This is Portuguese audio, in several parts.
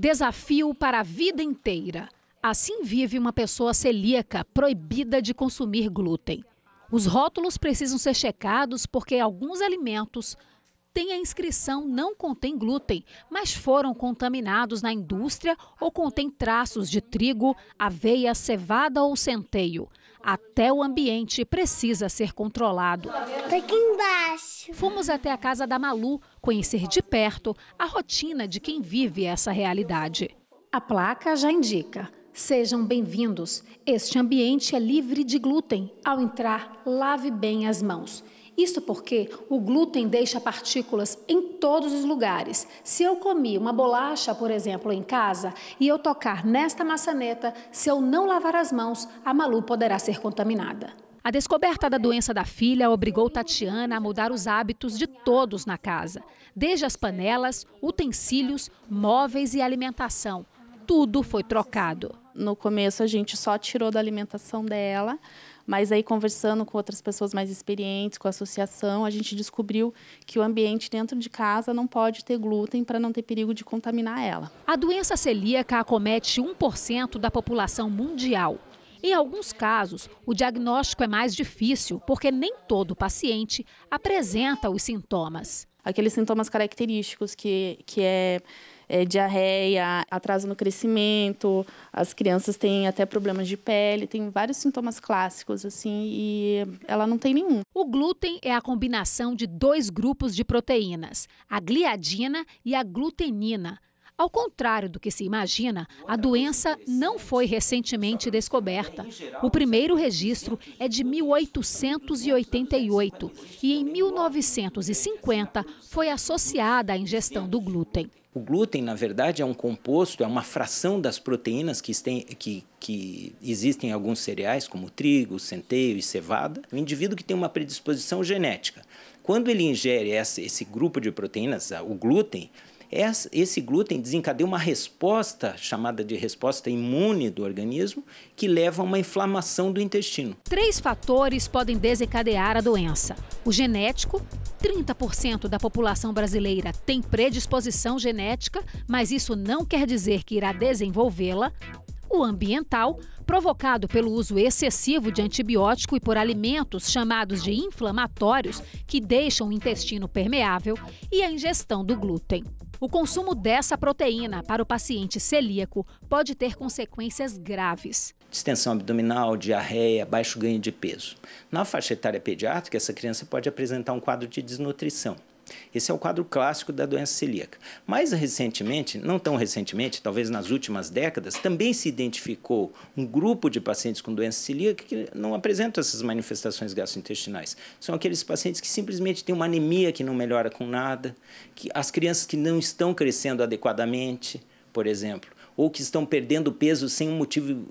Desafio para a vida inteira. Assim vive uma pessoa celíaca proibida de consumir glúten. Os rótulos precisam ser checados porque alguns alimentos têm a inscrição não contém glúten, mas foram contaminados na indústria ou contêm traços de trigo, aveia, cevada ou centeio. Até o ambiente precisa ser controlado. Tá aqui embaixo. Fomos até a casa da Malu conhecer de perto a rotina de quem vive essa realidade. A placa já indica: sejam bem-vindos. Este ambiente é livre de glúten. Ao entrar, lave bem as mãos. Isso porque o glúten deixa partículas em todos os lugares. Se eu comi uma bolacha, por exemplo, em casa, e eu tocar nesta maçaneta, se eu não lavar as mãos, a Malu poderá ser contaminada. A descoberta da doença da filha obrigou Tatiana a mudar os hábitos de todos na casa. Desde as panelas, utensílios, móveis e alimentação. Tudo foi trocado. No começo a gente só tirou da alimentação dela, mas aí conversando com outras pessoas mais experientes, com a associação, a gente descobriu que o ambiente dentro de casa não pode ter glúten para não ter perigo de contaminar ela. A doença celíaca acomete 1% da população mundial. Em alguns casos, o diagnóstico é mais difícil porque nem todo paciente apresenta os sintomas. Aqueles sintomas característicos que é diarreia, atraso no crescimento, as crianças têm até problemas de pele, tem vários sintomas clássicos assim e ela não tem nenhum. O glúten é a combinação de dois grupos de proteínas, a gliadina e a glutenina. Ao contrário do que se imagina, a doença não foi recentemente descoberta. O primeiro registro é de 1888 e em 1950 foi associada à ingestão do glúten. O glúten, na verdade, é um composto, é uma fração das proteínas que existem em alguns cereais, como trigo, centeio e cevada. O indivíduo que tem uma predisposição genética, quando ele ingere esse grupo de proteínas, o glúten, esse glúten desencadeia uma resposta, chamada de resposta imune do organismo, que leva a uma inflamação do intestino. 3 fatores podem desencadear a doença. O genético: 30% da população brasileira tem predisposição genética, mas isso não quer dizer que irá desenvolvê-la. O ambiental, provocado pelo uso excessivo de antibiótico e por alimentos chamados de inflamatórios, que deixam o intestino permeável, e a ingestão do glúten. O consumo dessa proteína para o paciente celíaco pode ter consequências graves. Distensão abdominal, diarreia, baixo ganho de peso. Na faixa etária pediátrica, essa criança pode apresentar um quadro de desnutrição. Esse é o quadro clássico da doença celíaca. Mais recentemente, não tão recentemente, talvez nas últimas décadas, também se identificou um grupo de pacientes com doença celíaca que não apresentam essas manifestações gastrointestinais. São aqueles pacientes que simplesmente têm uma anemia que não melhora com nada, as crianças que não estão crescendo adequadamente, por exemplo, ou que estão perdendo peso sem um motivo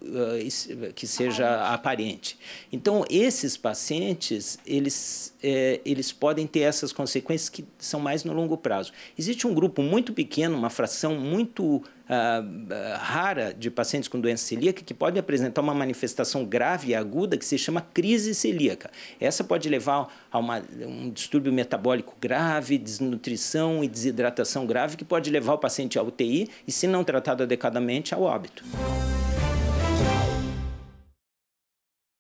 que seja aparente. Então, esses pacientes, eles podem ter essas consequências que são mais no longo prazo. Existe um grupo muito pequeno, uma fração muito rara de pacientes com doença celíaca que pode apresentar uma manifestação grave e aguda que se chama crise celíaca. Essa pode levar a um distúrbio metabólico grave, desnutrição e desidratação grave que pode levar o paciente à UTI e, se não tratado adequadamente, ao óbito.